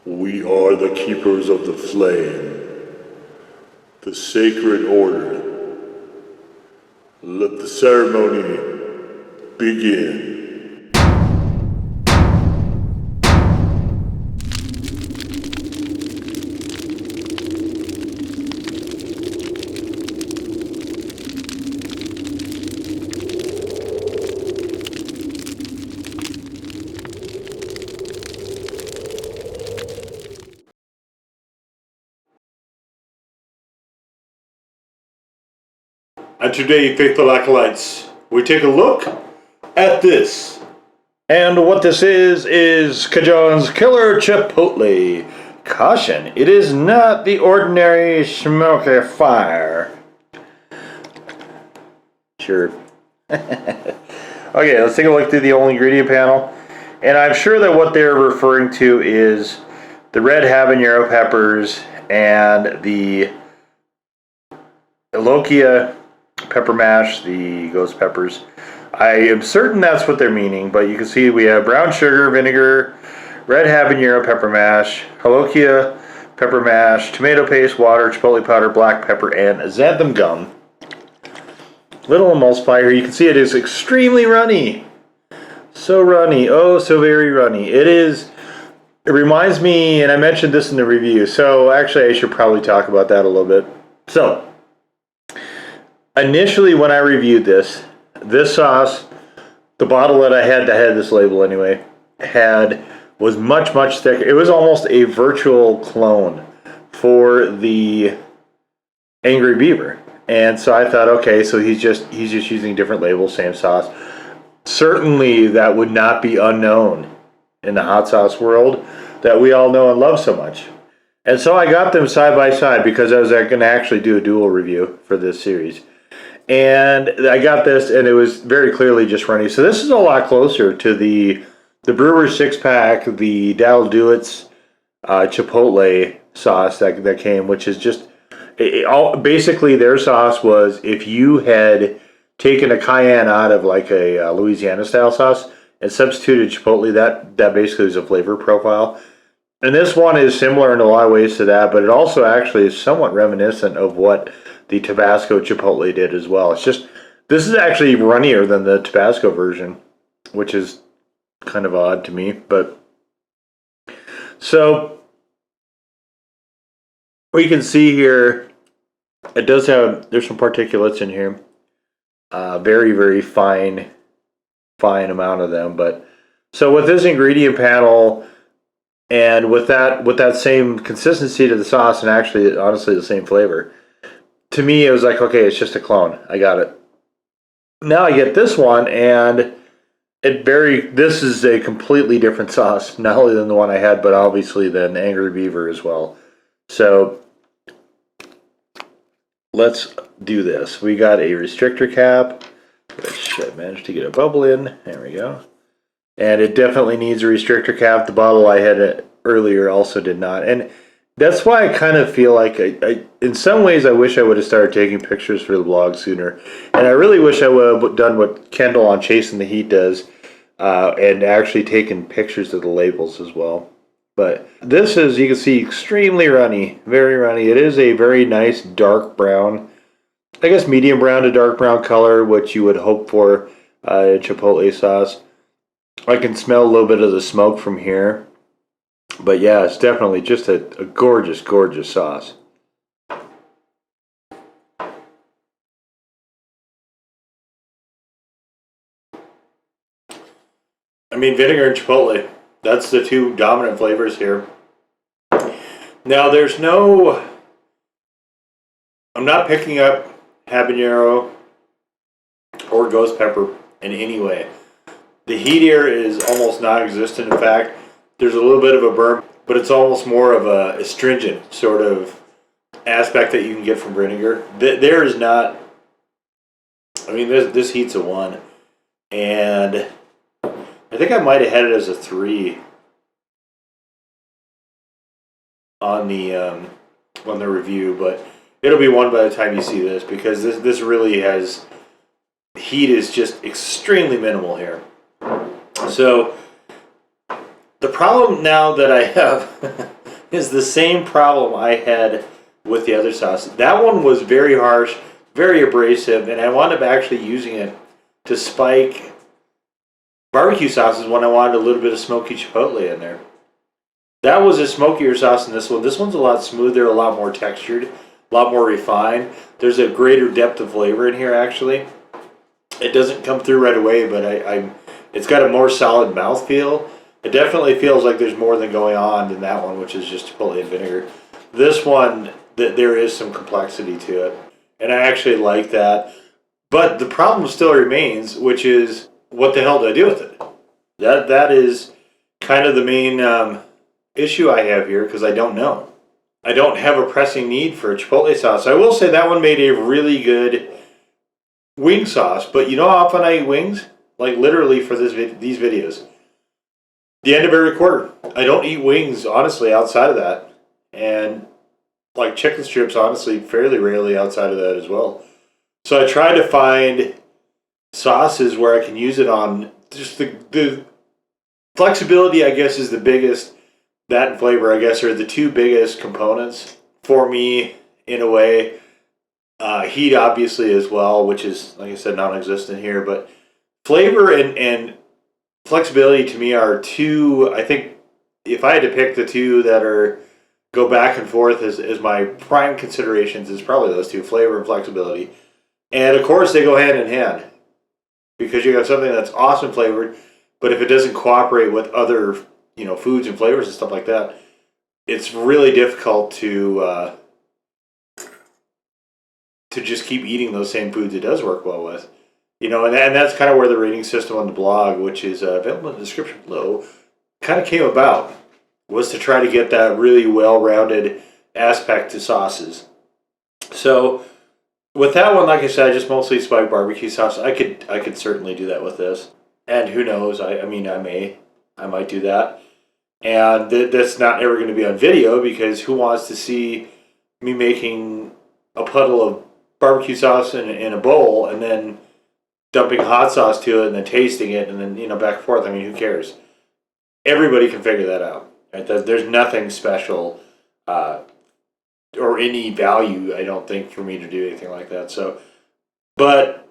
We are the keepers of the flame, the sacred order. Let the ceremony begin. And today, faithful acolytes, we take a look at this. And what this is CaJohn's Killer Chipotle. Caution, it is not the ordinary smoky fire. Sure. Okay, let's take a look through the old ingredient panel. And I'm sure that what they're referring to is the red habanero peppers and the Elokia pepper mash, the ghost peppers. I am certain that's what they're meaning, but you can see we have brown sugar, vinegar, red habanero pepper mash, Elokia pepper mash, tomato paste, water, chipotle powder, black pepper, and xanthan gum. Little emulsifier. You can see it is extremely runny. So runny. Oh, so very runny. It reminds me, and I mentioned this in the review, so actually I should probably talk about that a little bit. So, initially when I reviewed this sauce, the bottle that I had this label anyway, was much, much thicker. It was almost a virtual clone for the Angry Beaver. And so I thought, okay, so he's just using different labels, same sauce. Certainly that would not be unknown in the hot sauce world that we all know and love so much. And so I got them side by side because I was going to actually do a dual review for this series. And I got this, and it was very clearly just runny. So this is a lot closer to the Brewer's 6-pack, the That'll Do It's Chipotle sauce that came, which is just basically their sauce was if you had taken a cayenne out of like a Louisiana style sauce and substituted Chipotle, that basically is a flavor profile. And this one is similar in a lot of ways to that, but it also actually is somewhat reminiscent of what the Tabasco Chipotle did as well. It's just, this is actually runnier than the Tabasco version, which is kind of odd to me. But so we can see here, it does have, there's some particulates in here. Very, very fine amount of them. But so with this ingredient panel, and with that same consistency to the sauce, and actually, honestly, the same flavor, to me, it was like, okay, it's just a clone. I got it. Now I get this one, and this is a completely different sauce, not only than the one I had, but obviously than Angry Beaver as well. So let's do this. We got a restrictor cap, which I managed to get a bubble in. There we go. And it definitely needs a restrictor cap. The bottle I had earlier also did not. And that's why I kind of feel like, in some ways, I wish I would have started taking pictures for the blog sooner. And I really wish I would have done what Kendall on Chasing the Heat does, and actually taken pictures of the labels as well. But this is, you can see, extremely runny, very runny. It is a very nice dark brown, I guess medium brown to dark brown color, which you would hope for Chipotle sauce. I can smell a little bit of the smoke from here. But yeah, it's definitely just a gorgeous, gorgeous sauce. I mean, vinegar and chipotle, that's the two dominant flavors here. Now, I'm not picking up habanero or ghost pepper in any way. The heat here is almost non-existent. In fact, there's a little bit of a burn, but it's almost more of a astringent sort of aspect that you can get from vinegar. There is not, I mean, this heat's a 1. And I think I might have had it as a 3 on the review, but it'll be 1 by the time you see this, because this really has, heat is just extremely minimal here. So The problem now that I have is the same problem I had with the other sauce. That one was very harsh, very abrasive, and I wound up actually using it to spike barbecue sauces when I wanted a little bit of smoky chipotle in there. That was a smokier sauce than this one. This one's a lot smoother, a lot more textured, a lot more refined. There's a greater depth of flavor in here, actually. It doesn't come through right away, but it's got a more solid mouthfeel. It definitely feels like there's more than going on in that one, which is just chipotle and vinegar. This one, there is some complexity to it, and I actually like that. But the problem still remains, which is, what the hell do I do with it? That is kind of the main issue I have here, because I don't know. I don't have a pressing need for a chipotle sauce. I will say that one made a really good wing sauce, but you know how often I eat wings? Like literally for these videos. The end of every quarter. I don't eat wings, honestly, outside of that. And like chicken strips, honestly, fairly rarely outside of that as well. So I try to find sauces where I can use it on. Just the flexibility, I guess, is the biggest. That and flavor, I guess, are the two biggest components for me in a way. Heat, obviously, as well, which is, like I said, non-existent here. But flavor and flexibility to me are two. I think if I had to pick the two that go back and forth as my prime considerations, is probably those two: flavor and flexibility. And of course, they go hand in hand, because you got something that's awesome flavored, but if it doesn't cooperate with other foods and flavors and stuff like that, it's really difficult to just keep eating those same foods it does work well with. And that's kind of where the rating system on the blog, which is available in the description below, kind of came about, was to try to get that really well-rounded aspect to sauces. So with that one, like I said, I just mostly spike barbecue sauce. I could certainly do that with this, and who knows? I might do that, and that's not ever going to be on video, because who wants to see me making a puddle of barbecue sauce in a bowl and then dumping hot sauce to it and then tasting it and then back and forth? I mean, who cares? Everybody can figure that out. Right? There's nothing special or any value, I don't think, for me to do anything like that. So, but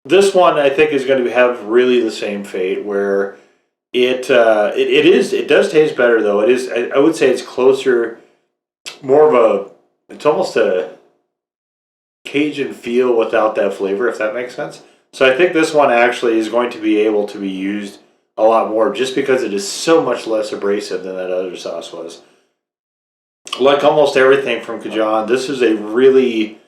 this one I think is going to have really the same fate, where it does taste better, though. It is, I would say, it's closer, it's almost a Cajun feel without that flavor, if that makes sense. So I think this one actually is going to be able to be used a lot more, just because it is so much less abrasive than that other sauce was. Like almost everything from CaJohn's, this is a really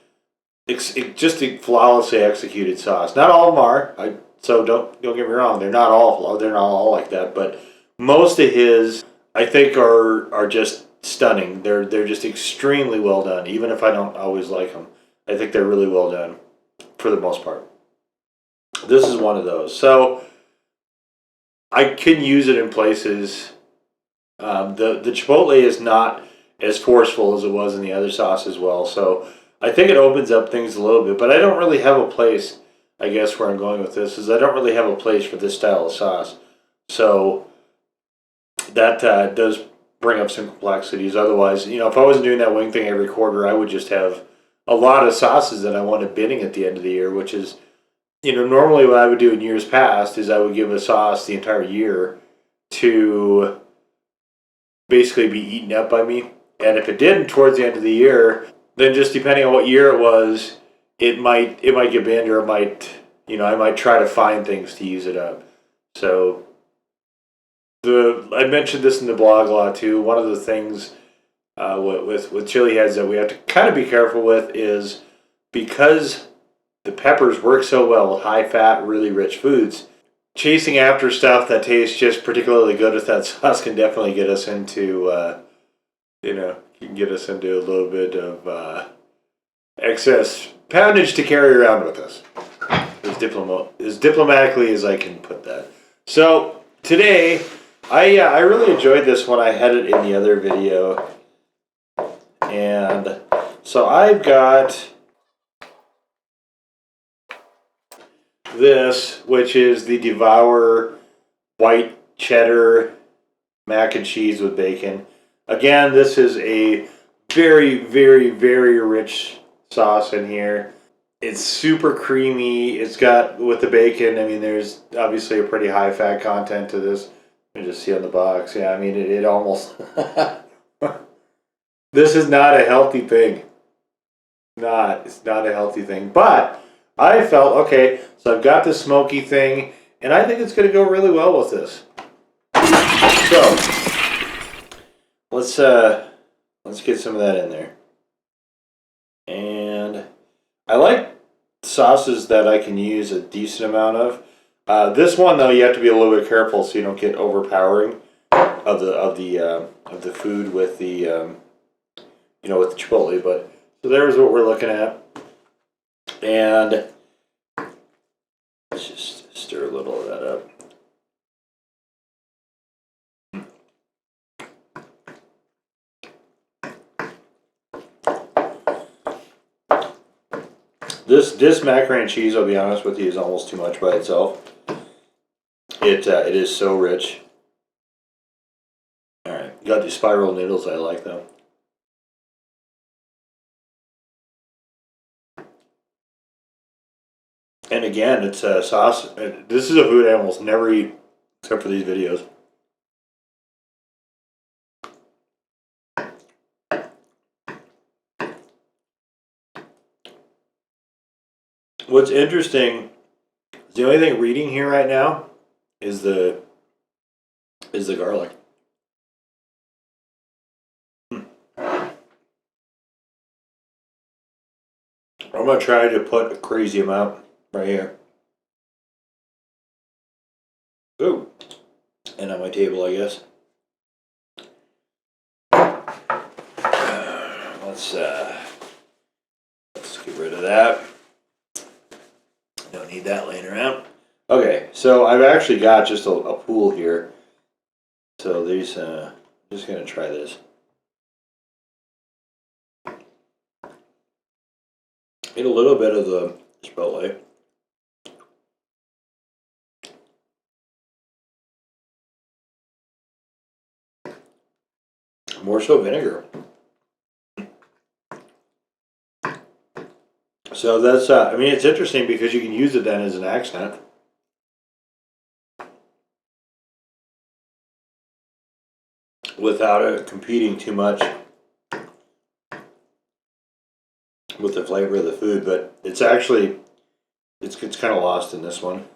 just a flawlessly executed sauce. Not all of them are. So don't get me wrong. They're not all like that. But most of his, I think, are just stunning. They're just extremely well done. Even if I don't always like them, I think they're really well done for the most part. This is one of those. So I can use it in places. The Chipotle is not as forceful as it was in the other sauce as well. So I think it opens up things a little bit. But I don't really have a place, I guess, where I'm going with this, is I don't really have a place for this style of sauce. So that does bring up some complexities. Otherwise, if I wasn't doing that wing thing every quarter, I would just have a lot of sauces that I wanted binning at the end of the year, which is, normally what I would do in years past is I would give a sauce the entire year to basically be eaten up by me. And if it didn't towards the end of the year, then just depending on what year it was, it might get binned, or I might try to find things to use it up. So I mentioned this in the blog a lot too. One of the things with chili heads that we have to kind of be careful with is, because the peppers work so well with high fat, really rich foods, chasing after stuff that tastes just particularly good with that sauce can definitely get us into can get us into a little bit of excess poundage to carry around with us, as diplomatically as I can put that. So today, I really enjoyed this one. I had it in the other video, and so I've got this, which is the Devour white cheddar mac and cheese with bacon. Again, this is a very, very, very rich sauce in here. It's super creamy. It's got, with the bacon, I mean, there's obviously a pretty high fat content to this. You just see on the box. Yeah, I mean, it almost... This is not a healthy thing. It's not a healthy thing. But I felt, okay, so I've got this smoky thing, and I think it's going to go really well with this. So, let's get some of that in there. And I like sauces that I can use a decent amount of. This one though, you have to be a little bit careful so you don't get overpowering of the food with the with the Chipotle. But so there's what we're looking at, and let's just stir a little of that up. This macaroni and cheese, I'll be honest with you, is almost too much by itself. It is so rich. All right, got these spiral noodles. I like them. And again, it's a sauce. This is a food I almost never eat except for these videos. What's interesting, the only thing reading here right now is the garlic. I'm gonna try to put a crazy amount right here. Ooh, and on my table, I guess. Let's get rid of that. Don't need that laying around. Okay, so I've actually got just a pool here. So these, I'm just gonna try this. Get a little bit of the Chipotle. More so vinegar. So that's, I mean, it's interesting because you can use it then as an accent. Without it competing too much with the flavor of the food, but it's actually, it's kind of lost in this one.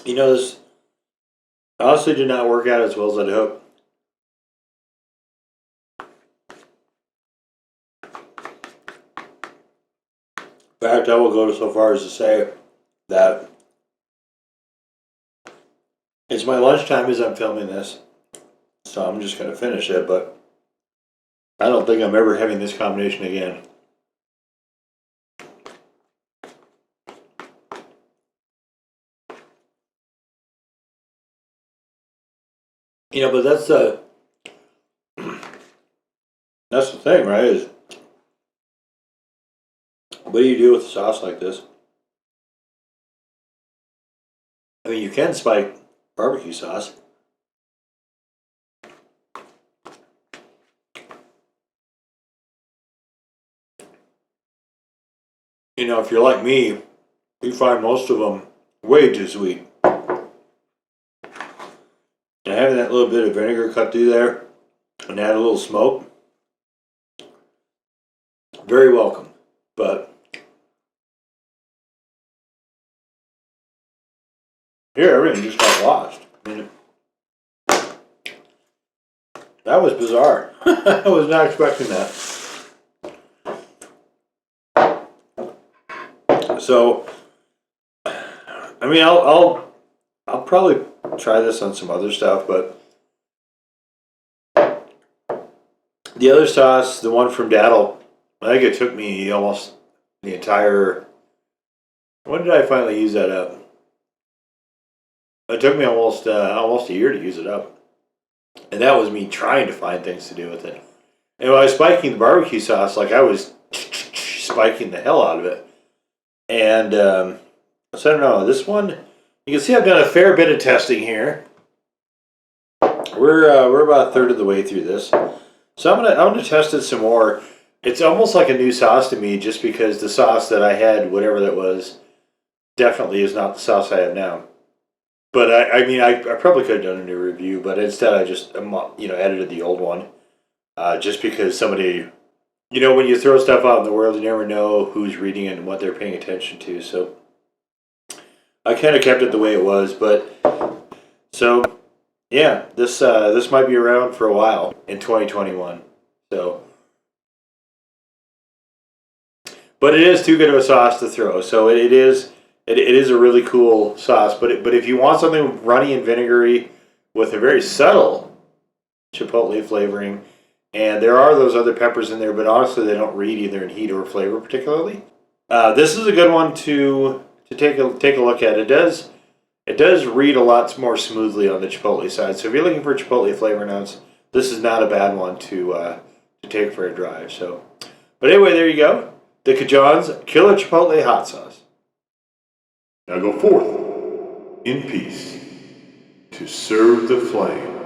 You know, this honestly did not work out as well as I'd hoped. In fact, I will go so far as to say that it's my lunchtime as I'm filming this, so I'm just going to finish it, but I don't think I'm ever having this combination again. You know, but that's the thing, right? Is what do you do with a sauce like this? I mean, you can spike barbecue sauce. You know, if you're like me, you find most of them way too sweet. And having that little bit of vinegar cut through there and add a little smoke, very welcome. But here, everything just got lost. I mean, that was bizarre. I was not expecting that. So, I mean, I'll probably try this on some other stuff, but the other sauce, the one from Daddle, I think it took me almost the entire. When did I finally use that up? It took me almost a year to use it up, and that was me trying to find things to do with it. And when I was spiking the barbecue sauce, like I was spiking the hell out of it. And so I don't know. This one, you can see I've done a fair bit of testing here. We're about a third of the way through this, so I'm gonna test it some more. It's almost like a new sauce to me, just because the sauce that I had, whatever that was, definitely is not the sauce I have now. But I probably could have done a new review, but instead I just edited the old one, just because somebody, when you throw stuff out in the world, you never know who's reading it and what they're paying attention to. So I kind of kept it the way it was, but so yeah, this might be around for a while in 2021. So, but it is too good of a sauce to throw. So it is a really cool sauce. But if you want something runny and vinegary with a very subtle chipotle flavoring, and there are those other peppers in there, but honestly they don't read either in heat or flavor particularly. This is a good one to take a look at. It does read a lot more smoothly on the chipotle side. So if you're looking for chipotle flavor notes, this is not a bad one to take for a drive. So, but anyway, there you go. The CaJohn's Killer Chipotle Hot Sauce. Now go forth in peace to serve the flame.